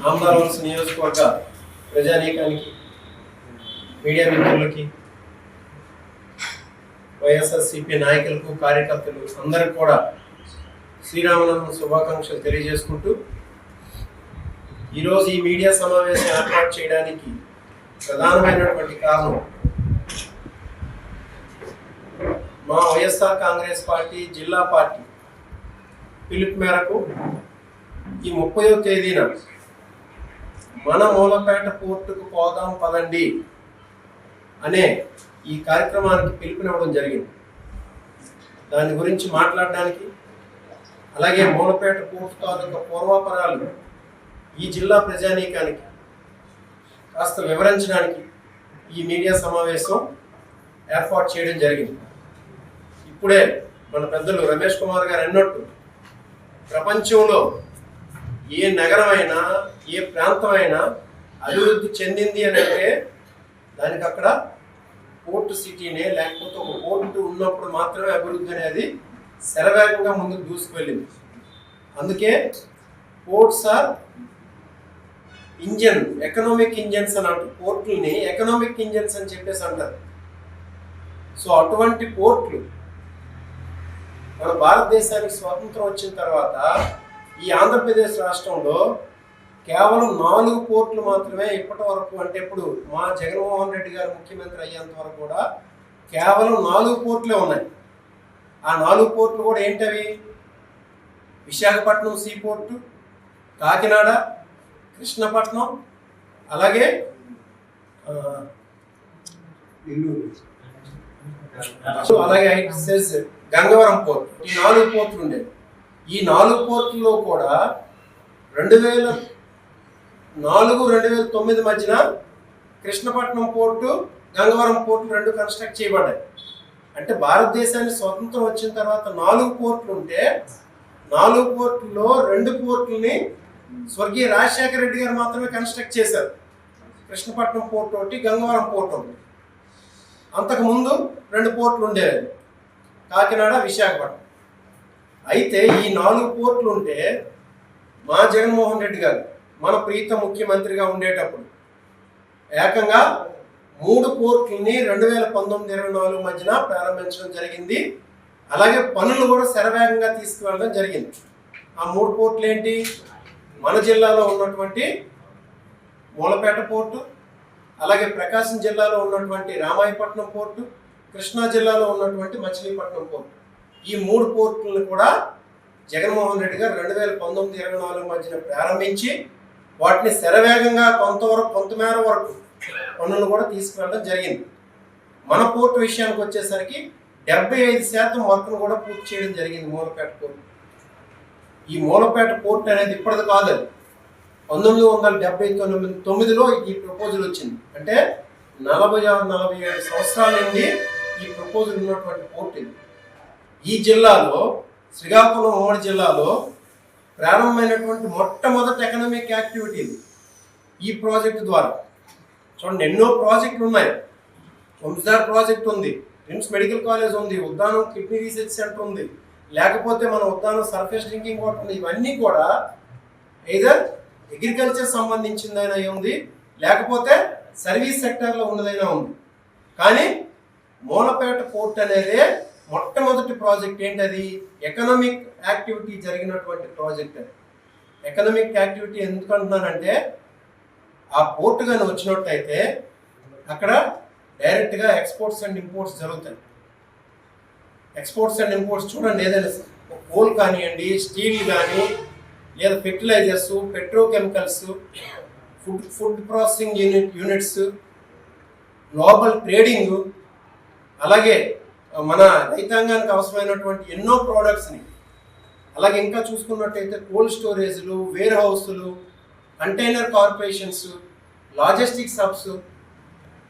ఆంధ్రవలస నియోజకవర్గ ప్రజానీకానికి, మీడియా మిత్రులకి, వైఎస్ఆర్సీపీ నాయకులకు, కార్యకర్తలు అందరికి కూడా శ్రీరామనవమి శుభాకాంక్షలు తెలియజేసుకుంటూ ఈరోజు ఈ మీడియా సమావేశం ఏర్పాటు చేయడానికి ప్రధానమైనటువంటి కారణం మా వైఎస్ఆర్ కాంగ్రెస్ పార్టీ జిల్లా పార్టీ పిలుపు మేరకు ఈ 30వ తేదీన మన మూలపేట పోర్టుకు పోదాం పదండి అనే ఈ కార్యక్రమానికి పిలుపునివ్వడం జరిగింది. దాని గురించి మాట్లాడడానికి, అలాగే మూలపేట పోర్టు తాలూకా పూర్వాపరాలు ఈ జిల్లా ప్రజానీకానికి కాస్త వివరించడానికి ఈ మీడియా సమావేశం ఏర్పాటు చేయడం జరిగింది. ఇప్పుడే మన పెద్దలు రమేష్ కుమార్ గారు అన్నట్టు ప్రపంచంలో ఏ నగరమైనా, ఏ ప్రాంతమైనా అభివృద్ధి చెందింది అని అంటే దానికి అక్కడ పోర్టు సిటీనే, లేకపోతే ఒక పోర్టు ఉన్నప్పుడు మాత్రమే అభివృద్ధి అనేది శరవేగంగా ముందుకు దూసుకువెళ్ళింది. అందుకే ports are engine, economic engines అని అంటారు. పోర్టుల్ని ఎకనామిక్ ఇంజన్స్ అని చెప్పేసి అంటారు. సో అటువంటి పోర్ట్లు మన భారతదేశానికి స్వాతంత్రం వచ్చిన తర్వాత ఈ ఆంధ్రప్రదేశ్ రాష్ట్రంలో కేవలం 4 పోర్టులు మాత్రమే ఇప్పటి వరకు, అంటే ఇప్పుడు మా జగన్మోహన్ రెడ్డి గారు ముఖ్యమంత్రి అయ్యేంత వరకు కూడా కేవలం 4 పోర్టులే ఉన్నాయి. ఆ 4 పోర్టులు కూడా ఏంటవి? విశాఖపట్నం సీ పోర్టు, కాకినాడ, కృష్ణపట్నం, అలాగే అలాగే గంగవరం పోర్టు. ఈ 4 పోర్టులు ఉండేవి. ఈ 4 పోర్టుల్లో కూడా 2004-2009 మధ్యన Krishnapatnam port, Gangavaram port 2 construct చేయబడ్డాయి. అంటే భారతదేశానికి స్వతంత్రం వచ్చిన తర్వాత 4 పోర్టులు ఉంటే 4 పోర్టుల్లో 2 పోర్టుల్ని స్వర్గీయ రాజశేఖర రెడ్డి గారు మాత్రమే కన్స్ట్రక్ట్ చేశారు. కృష్ణపట్నం పోర్టు ఒకటి, గంగవరం పోర్టు ఒకటి. అంతకుముందు 2 పోర్టులు ఉండేవి, కాకినాడ, విశాఖపట్నం. అయితే ఈ 4 పోర్టులు ఉంటే మా జగన్మోహన్ రెడ్డి గారు మన ప్రీత ముఖ్యమంత్రిగా ఉండేటప్పుడు ఏకంగా 3 పోర్టుల్ని 2019-24 మధ్యన ప్రారంభించడం జరిగింది. అలాగే పనులు కూడా శరవేగంగా తీసుకువెళ్ళడం జరిగింది. ఆ 3 పోర్టులు ఏంటి? మన జిల్లాలో ఉన్నటువంటి మూలపేట పోర్టు, అలాగే ప్రకాశం జిల్లాలో ఉన్నటువంటి రామాయపట్నం పోర్టు, కృష్ణా జిల్లాలో ఉన్నటువంటి మచిలీపట్నం పోర్టు. ఈ 3 పోర్టులను కూడా జగన్మోహన్ రెడ్డి గారు 2019-24 మధ్యన ప్రారంభించి వాటిని శరవేగంగా కొంతమేర వరకు పనులు కూడా తీసుకువెళ్ళడం జరిగింది. మన పోర్టు విషయానికి వచ్చేసరికి 75% వర్క్ను కూడా పూర్తి చేయడం జరిగింది మూలపేట పోర్టు. ఈ మూలపేట పోర్టు అనేది ఇప్పటిది కాదు, 1979లో ఈ ప్రపోజల్ వచ్చింది. అంటే 46-47 సంవత్సరాల నుండి ఈ ప్రపోజల్ ఉన్నటువంటి పోర్టు ఇది. ఈ జిల్లాలో, శ్రీకాకుళం ఉమ్మడి జిల్లాలో ప్రారంభమైనటువంటి మొట్టమొదటి ఎకనామిక్ యాక్టివిటీ ఇది. ఈ ప్రాజెక్టు ద్వారా చూడండి, ఎన్నో ప్రాజెక్టులు ఉన్నాయి. వంశధార ప్రాజెక్ట్ ఉంది, రిమ్స్ మెడికల్ కాలేజ్ ఉంది, ఉద్దానం కిడ్నీ రీసెర్చ్ సెంటర్ ఉంది, లేకపోతే మన ఉద్దానం సర్ఫేస్ డ్రింకింగ్ వాటర్ ఉంది. ఇవన్నీ కూడా ఎయిదర్ అగ్రికల్చర్ సంబంధించిందైనా ఉంది, లేకపోతే సర్వీస్ సెక్టర్లో ఉన్నదైనా ఉంది. కానీ మూలపేట పోర్ట్ అనేది మొట్టమొదటి ప్రాజెక్ట్. ఏంటది? ఎకనామిక్ యాక్టివిటీ జరిగినటువంటి ప్రాజెక్ట్ అది. ఎకనామిక్ యాక్టివిటీ ఎందుకు అంటున్నానంటే, ఆ పోర్టు కానీ వచ్చినట్టయితే అక్కడ డైరెక్ట్గా ఎక్స్పోర్ట్స్ అండ్ ఇంపోర్ట్స్ జరుగుతాయి. ఎక్స్పోర్ట్స్ అండ్ ఇంపోర్ట్స్ చూడండి, ఏదైనా కోల్ కానివ్వండి, స్టీల్ కానీ, లేదా fertilizers, petrochemicals, food processing units, global trading, అలాగే మన రైతాంగానికి అవసరమైనటువంటి ఎన్నో ప్రోడక్ట్స్ని, అలాగే ఇంకా చూసుకున్నట్టయితే కోల్డ్ స్టోరేజ్లు, వేర్ హౌస్లు, కంటైనర్ కార్పొరేషన్స్, లాజిస్టిక్స్ హబ్స్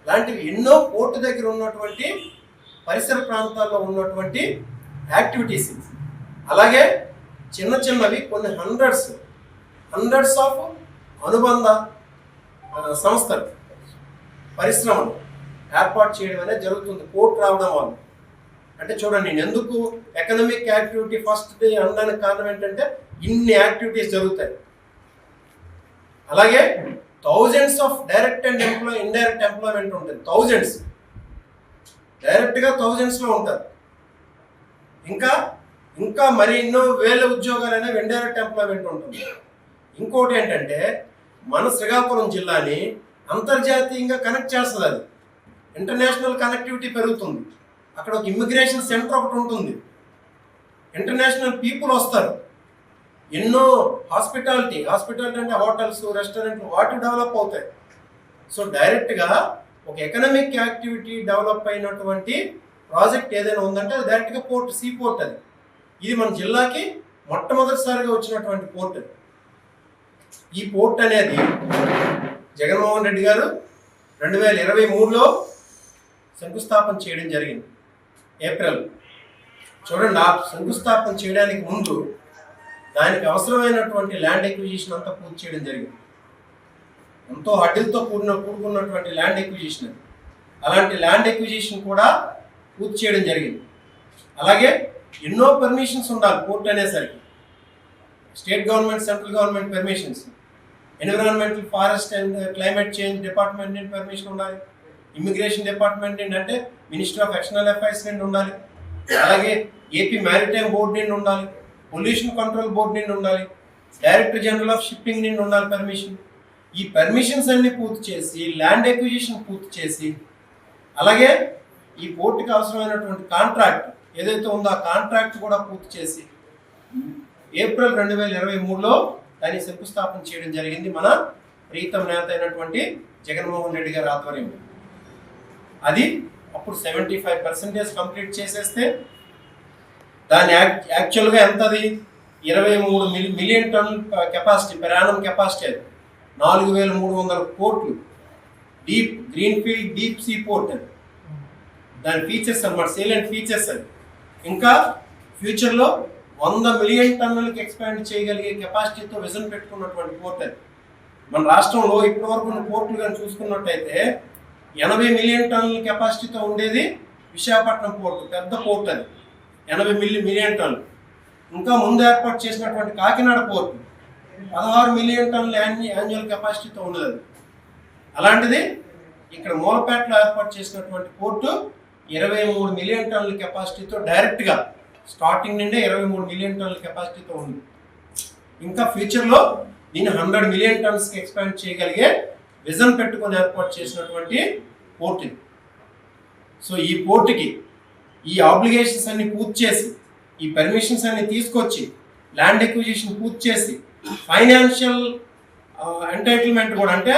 లాంటివి ఎన్నో పోర్టు దగ్గర ఉన్నటువంటి పరిసర ప్రాంతాల్లో ఉన్నటువంటి యాక్టివిటీస్. అలాగే చిన్నవి కొన్ని హండ్రెడ్స్ ఆఫ్ అనుబంధ సంస్థలు, పరిశ్రమలు ఏర్పాటు చేయడం అనేది జరుగుతుంది పోర్టు రావడం వల్ల. అంటే చూడండి, నేను ఎందుకు ఎకనామిక్ యాక్టివిటీ ఫస్ట్ డే అనడానికి కారణం ఏంటంటే ఇన్ని యాక్టివిటీస్ జరుగుతాయి. అలాగే thousands of direct and indirect employment ఉంటుంది. థౌజండ్స్ డైరెక్ట్గా థౌజండ్స్లో ఉంటారు. ఇంకా మరి ఎన్నో వేల ఉద్యోగాలు అనేవి ఇండైరెక్ట్ ఎంప్లాయ్మెంట్ ఉంటుంది. ఇంకోటి ఏంటంటే మన శ్రీకాకుళం జిల్లాని అంతర్జాతీయంగా కనెక్ట్ చేస్తుంది. అది ఇంటర్నేషనల్ కనెక్టివిటీ పెరుగుతుంది. అక్కడ ఒక ఇమ్మిగ్రేషన్ సెంటర్ ఒకటి ఉంటుంది. ఇంటర్నేషనల్ పీపుల్ వస్తారు. ఎన్నో హాస్పిటాలిటీ అంటే హోటల్స్, రెస్టారెంట్లు వాటి డెవలప్ అవుతాయి. సో డైరెక్ట్గా ఒక ఎకనామిక్ యాక్టివిటీ డెవలప్ అయినటువంటి ప్రాజెక్ట్ ఏదైనా ఉందంటే అది డైరెక్ట్గా పోర్ట్, సీ పోర్ట్. అది ఇది మన జిల్లాకి మొట్టమొదటిసారిగా వచ్చినటువంటి పోర్ట్. ఈ పోర్ట్ అనేది జగన్మోహన్ రెడ్డి గారు 2023లో శంకుస్థాపన చేయడం జరిగింది, ఏప్రిల్. చూడండి, ఆ శంకుస్థాపన చేయడానికి ముందు దానికి అవసరమైనటువంటి ల్యాండ్ ఎక్విజిషన్ అంతా పూర్తి చేయడం జరిగింది. ఎంతో హడ్డిలతో కూడుకున్నటువంటి ల్యాండ్ ఎక్విజిషన్. అలాంటి ల్యాండ్ ఎక్విజిషన్ కూడా పూర్తి చేయడం జరిగింది. అలాగే ఎన్నో పర్మిషన్స్ ఉండాలి పోర్ట్ అనేసరికి. State government, central government permissions, environmental, forest and climate change department నుండి పర్మిషన్ ఉండాలి. ఇమిగ్రేషన్ డిపార్ట్మెంట్ నుండి అంటే మినిస్ట్రీ ఆఫ్ ఎక్స్టర్నల్ అఫైర్స్ నుండి ఉండాలి. అలాగే ఏపీ మ్యారిటైమ్ బోర్డు నుండి ఉండాలి. పొల్యూషన్ కంట్రోల్ బోర్డు నుండి ఉండాలి. డైరెక్టర్ జనరల్ ఆఫ్ షిప్పింగ్ నుండి ఉండాలి పర్మిషన్. ఈ పర్మిషన్స్ అన్ని పూర్తి చేసి, ల్యాండ్ ఎక్విజిషన్ పూర్తి చేసి, అలాగే ఈ పోర్టుకి అవసరమైనటువంటి కాంట్రాక్ట్ ఏదైతే ఉందో ఆ కాంట్రాక్ట్ కూడా పూర్తి చేసి ఏప్రిల్ 2023లో దాన్ని శంకుస్థాపన చేయడం జరిగింది మన ప్రీతం నేత అయినటువంటి జగన్మోహన్ రెడ్డి గారి ఆధ్వర్యంలో. అది అప్పుడు 75% కంప్లీట్ చేసేస్తే దాని యాక్చువల్గా ఎంత, అది 23 మిలియన్ టన్నుల కెపాసిటీ, ప్రయాణం కెపాసిటీ. అది 4300 కోట్లు deep greenfield deep sea port. అది దాని ఫీచర్స్ అన్నమాట, సేలెంట్ ఫీచర్స్. అది ఇంకా ఫ్యూచర్లో 100 మిలియన్ టన్నులకి ఎక్స్పాండ్ చేయగలిగే కెపాసిటీతో విజన్ పెట్టుకున్నటువంటి పోర్ట్. అది మన రాష్ట్రంలో ఇప్పటి వరకు ఉన్న పోర్టులు కానీ చూసుకున్నట్టయితే 80 మిలియన్ టన్నుల కెపాసిటీతో ఉండేది విశాఖపట్నం పోర్టు, పెద్ద పోర్ట్. అది 80 మిలియన్ టన్నులు. ఇంకా ముందు ఏర్పాటు చేసినటువంటి కాకినాడ పోర్టు 16 మిలియన్ టన్నుల యాన్యువల్ కెపాసిటీతో ఉండదు. అలాంటిది ఇక్కడ మూలపేటలో ఏర్పాటు చేసినటువంటి పోర్టు 23 మిలియన్ టన్నుల కెపాసిటీతో డైరెక్ట్గా స్టార్టింగ్ నుండే 23 మిలియన్ టన్నుల కెపాసిటీతో ఉంది. ఇంకా ఫ్యూచర్లో దీన్ని 100 మిలియన్ టన్స్కి ఎక్స్పాండ్ చేయగలిగే విజన్ పెట్టుకొని ఏర్పాటు చేసినటువంటి పోర్ట్ ఇది. సో ఈ పోర్టుకి ఈ ఆబ్లిగేషన్స్ అన్ని పూర్తి చేసి, ఈ పర్మిషన్స్ అన్ని తీసుకొచ్చి, ల్యాండ్ ఎక్విజిషన్ పూర్తి చేసి, ఫైనాన్షియల్ ఎంటైటిల్మెంట్ కూడా, అంటే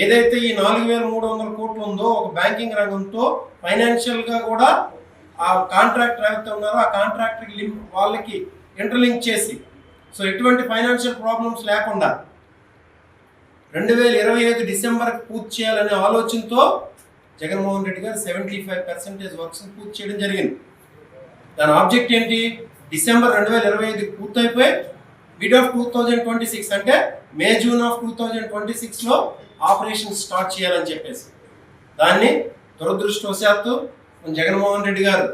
ఏదైతే ఈ 4300 కోట్లు ఉందో ఒక బ్యాంకింగ్ రంగంతో ఫైనాన్షియల్గా కూడా ఆ కాంట్రాక్టర్ ఎవరైతే ఉన్నారో ఆ కాంట్రాక్టర్కి వాళ్ళకి ఇంటర్లింక్ చేసి, సో ఎటువంటి ఫైనాన్షియల్ ప్రాబ్లమ్స్ లేకుండా 2025 డిసెంబర్కి పూర్తి చేయాలనే ఆలోచనతో జగన్మోహన్ రెడ్డి గారు 75% వర్క్స్ పూర్తి చేయడం జరిగింది. దాని ఆబ్జెక్ట్ ఏంటి, డిసెంబర్ 2025 పూర్తయిపోయి మిడ్ ఆఫ్ 2026 అంటే మే జూన్ ఆఫ్ 2026లో ఆపరేషన్ స్టార్ట్ చేయాలని చెప్పేసి. దాన్ని దురదృష్టవశాత్తు జగన్మోహన్ రెడ్డి గారు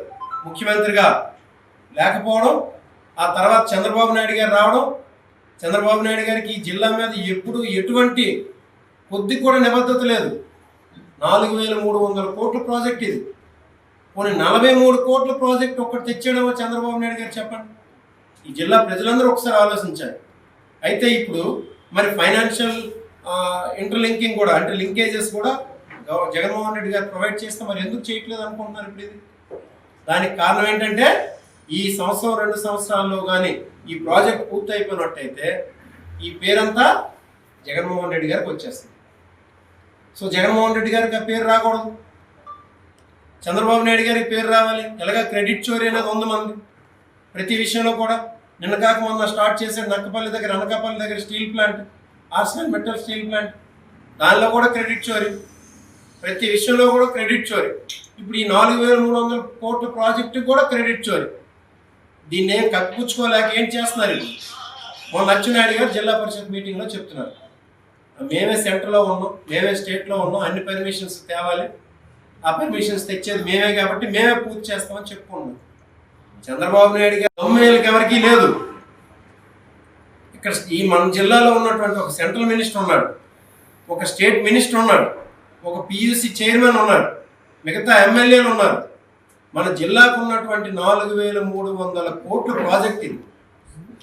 ముఖ్యమంత్రిగా లేకపోవడం, ఆ తర్వాత చంద్రబాబు నాయుడు గారు రావడం, చంద్రబాబు నాయుడు గారికి ఈ జిల్లా మీద ఎప్పుడు ఎటువంటి కొద్ది కూడా నిబద్ధత లేదు. 4300 కోట్ల ప్రాజెక్ట్ ఇది. పోనీ 43 కోట్ల ప్రాజెక్ట్ ఒక్కటి తెచ్చేయడమో చంద్రబాబు నాయుడు గారు చెప్పండి. ఈ జిల్లా ప్రజలందరూ ఒకసారి ఆలోచించారు. అయితే ఇప్పుడు మరి ఫైనాన్షియల్ ఇంటర్లింకింగ్ కూడా, అంటే లింకేజెస్ కూడా జగన్మోహన్ రెడ్డి గారు ప్రొవైడ్ చేస్తే మరి ఎందుకు చేయట్లేదు అనుకుంటున్నారు ఇప్పుడు ఇది? దానికి కారణం ఏంటంటే ఈ సంవత్సరం 2 సంవత్సరాల్లో కానీ ఈ ప్రాజెక్ట్ పూర్తి అయిపోయినట్టయితే ఈ పేరంతా జగన్మోహన్ రెడ్డి గారికి వచ్చేస్తుంది. సో జగన్మోహన్ రెడ్డి గారికి ఆ పేరు రాకూడదు, చంద్రబాబు నాయుడు గారికి పేరు రావాలి. ఎలాగా క్రెడిట్ చోరీ అనేది ఉంది మంది ప్రతి విషయంలో కూడా. నిన్న కాక మొన్న స్టార్ట్ చేసాడు అనకాపల్లి దగ్గర steel plant, Arsenal metal steel plant, దానిలో కూడా క్రెడిట్ చోరీ. ప్రతి విషయంలో కూడా క్రెడిట్ చోరీ. ఇప్పుడు ఈ 4300 కోట్ల ప్రాజెక్టు కూడా క్రెడిట్ చోరీ. దీన్ని ఏం కప్పిపుచ్చుకోలేక ఏం చేస్తున్నారు? మొన్న అచ్చెన్నాయుడు గారు జిల్లా పరిషత్ మీటింగ్లో చెప్తున్నారు, మేమే సెంటర్లో ఉన్నాం, మేమే స్టేట్లో ఉన్నాం, అన్ని పర్మిషన్స్ తేవాలి, ఆ పర్మిషన్స్ తెచ్చేది మేమే కాబట్టి మేమే పూర్తి చేస్తామని చెప్పుకున్నాం. చంద్రబాబు నాయుడు గారు దమ్ములకు ఎవరికీ లేదు. ఇక్కడ ఈ మన జిల్లాలో ఉన్నటువంటి ఒక సెంట్రల్ మినిస్టర్ ఉన్నాడు, ఒక స్టేట్ మినిస్టర్ ఉన్నాడు, ఒక పియూసి చైర్మన్ ఉన్నాడు, మిగతా ఎమ్మెల్యేలు ఉన్నారు. మన జిల్లాకు ఉన్నటువంటి 4,300 కోట్ల ప్రాజెక్ట్ ఇది.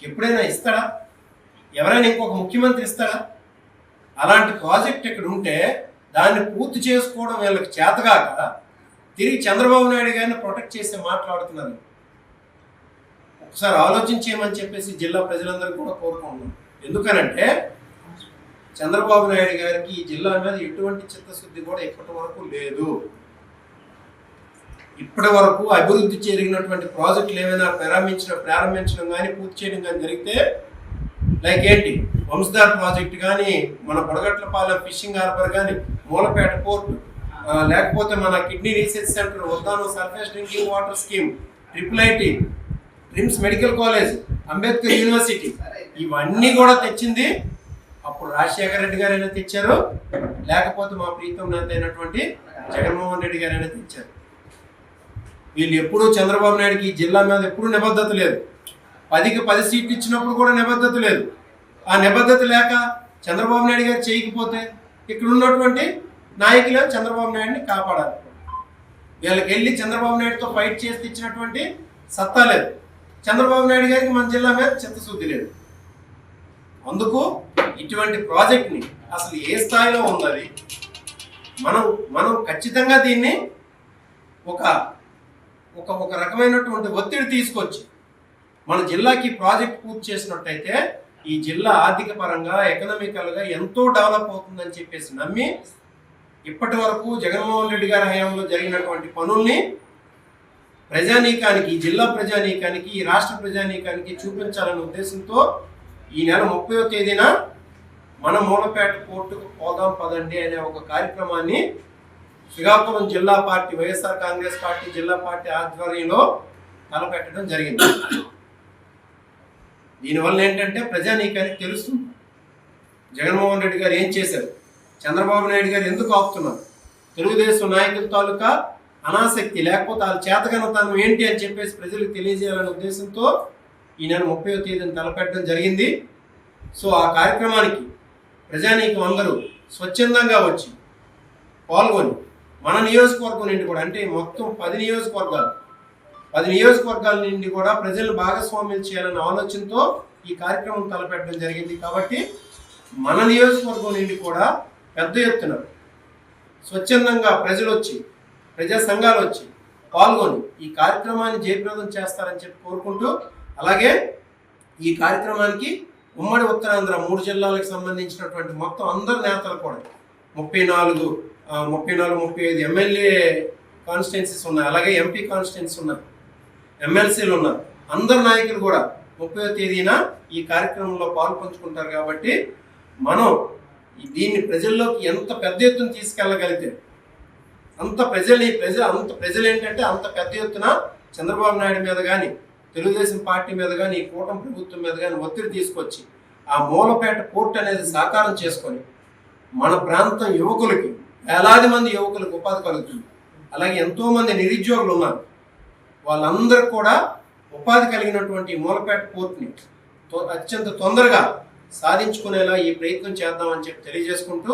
ఎప్పుడైనా ఇస్తాడా? ఎవరైనా ఇంకొక ముఖ్యమంత్రి ఇస్తాడా? అలాంటి ప్రాజెక్ట్ ఇక్కడ ఉంటే దాన్ని పూర్తి చేసుకోవడం వీళ్ళకి చేతగాక తిరిగి చంద్రబాబు నాయుడు గారిని ప్రొటెక్ట్ చేసి మాట్లాడుతున్నారు. ఒకసారి ఆలోచించేయమని చెప్పేసి జిల్లా ప్రజలందరూ కూడా కోరుకుంటున్నాం. ఎందుకనంటే చంద్రబాబు నాయుడు గారికి ఈ జిల్లా మీద ఎటువంటి చిత్తశుద్ధి కూడా ఇప్పటి వరకు లేదు. ఇప్పటి వరకు అభివృద్ధి జరిగినటువంటి ప్రాజెక్టులు ఏమైనా ప్రారంభించడం కానీ పూర్తి చేయడం కానీ జరిగితే లైక్ ఏంటి, వంశధార ప్రాజెక్ట్ కానీ, మన బుడగట్లపాలెం ఫిషింగ్ హార్బర్ కానీ, మూలపేట పోర్టు, లేకపోతే మన kidney research centre, Uddanam surface drinking water scheme, IIIT, trims medical college, Ambedkar university, ఇవన్నీ కూడా తెచ్చింది అప్పుడు రాజశేఖర రెడ్డి గారైనా తెచ్చారు, లేకపోతే మా ప్రీతం నేత అయినటువంటి జగన్మోహన్ రెడ్డి గారైనా తెచ్చారు. వీళ్ళు ఎప్పుడూ చంద్రబాబు నాయుడుకి ఈ జిల్లా మీద ఎప్పుడూ నిబద్ధత లేదు. 10కి 10 సీట్లు ఇచ్చినప్పుడు కూడా నిబద్ధత లేదు. ఆ నిబద్ధత లేక చంద్రబాబు నాయుడు గారు చేయకపోతే ఇక్కడ ఉన్నటువంటి నాయకులు చంద్రబాబు నాయుడిని కాపాడాలి. వీళ్ళకి వెళ్ళి చంద్రబాబు నాయుడుతో ఫైట్ చేసి ఇచ్చినటువంటి సత్తా లేదు. చంద్రబాబు నాయుడు గారికి మన జిల్లా మీద చిత్తశుద్ధి లేదు. అందుకు ఇటువంటి ప్రాజెక్ట్ని అసలు ఏ స్థాయిలో ఉన్నది, మనం ఖచ్చితంగా దీన్ని ఒక ఒక రకమైనటువంటి ఒత్తిడి తీసుకొచ్చి మన జిల్లాకి ప్రాజెక్ట్ పూర్తి చేసినట్టయితే ఈ జిల్లా ఆర్థిక పరంగా ఎకనామికల్గా ఎంతో డెవలప్ అవుతుందని చెప్పేసి నమ్మి ఇప్పటి వరకు జగన్మోహన్ రెడ్డి గారి హయాంలో జరిగినటువంటి పనుల్ని ప్రజానీకానికి, ఈ జిల్లా ప్రజానీకానికి, ఈ రాష్ట్ర ప్రజానీకానికి చూపించాలనే ఉద్దేశంతో ఈ నెల 30వ తేదీన మన మూలపేట పోర్టుకు పోదాం పదండి అనే ఒక కార్యక్రమాన్ని శ్రీకాకుళం జిల్లా పార్టీ, వైఎస్ఆర్ కాంగ్రెస్ పార్టీ జిల్లా పార్టీ ఆధ్వర్యంలో తలపెట్టడం జరిగింది. దీనివల్ల ఏంటంటే ప్రజానీకానికి తెలుస్తుంది జగన్మోహన్ రెడ్డి గారు ఏం చేశారు, చంద్రబాబు నాయుడు గారు ఎందుకు ఆపుతున్నారు, తెలుగుదేశం నాయకుల తాలూకా అనాసక్తి లేకపోతే వాళ్ళ చేతగనతనం ఏంటి అని చెప్పేసి ప్రజలకు తెలియజేయాలనే ఉద్దేశంతో ఈ నెల 30వ తేదీని తలపెట్టడం జరిగింది. సో ఆ కార్యక్రమానికి ప్రజానీకం అందరూ స్వచ్ఛందంగా వచ్చి పాల్గొని మన నియోజకవర్గం నుండి కూడా, అంటే మొత్తం 10 నియోజకవర్గాల నుండి కూడా ప్రజలను భాగస్వామ్యం చేయాలనే ఆలోచనతో ఈ కార్యక్రమం తలపెట్టడం జరిగింది. కాబట్టి మన నియోజకవర్గం నుండి కూడా పెద్ద ఎత్తున స్వచ్ఛందంగా ప్రజలు వచ్చి, ప్రజా సంఘాలు వచ్చి పాల్గొని ఈ కార్యక్రమాన్ని జయప్రదం చేస్తారని చెప్పి కోరుకుంటూ, అలాగే ఈ కార్యక్రమానికి ఉమ్మడి ఉత్తరాంధ్ర 3 జిల్లాలకు సంబంధించినటువంటి మొత్తం అందరు నేతలు కూడా 34-35 ఎమ్మెల్యే కాన్స్టిట్యున్సీస్ ఉన్నాయి, అలాగే ఎంపీ కాన్స్టిట్యున్సీస్ ఉన్నాయి, ఎమ్మెల్సీలు ఉన్నారు. అందరు నాయకులు కూడా 30వ తేదీన ఈ కార్యక్రమంలో పాల్పంచుకుంటారు. కాబట్టి మనం దీన్ని ప్రజల్లోకి ఎంత పెద్ద ఎత్తున తీసుకెళ్ళగలిగితే అంత ప్రజలు ఏంటంటే అంత పెద్ద ఎత్తున చంద్రబాబు నాయుడు మీద కానీ, తెలుగుదేశం పార్టీ మీద కానీ, ఈ కూటమి ప్రభుత్వం మీద కానీ ఒత్తిడి తీసుకొచ్చి ఆ మూలపేట పోర్ట్ అనేది సాకారం చేసుకొని మన ప్రాంతం యువకులకి, వేలాది మంది యువకులకు ఉపాధి కలుగుతుంది. అలాగే ఎంతోమంది నిరుద్యోగులు ఉన్నారు, వాళ్ళందరూ కూడా ఉపాధి కలిగినటువంటి మూలపేట పోర్ట్ని అత్యంత తొందరగా సాధించుకునేలా ఈ ప్రయత్నం చేద్దామని చెప్పి తెలియజేసుకుంటూ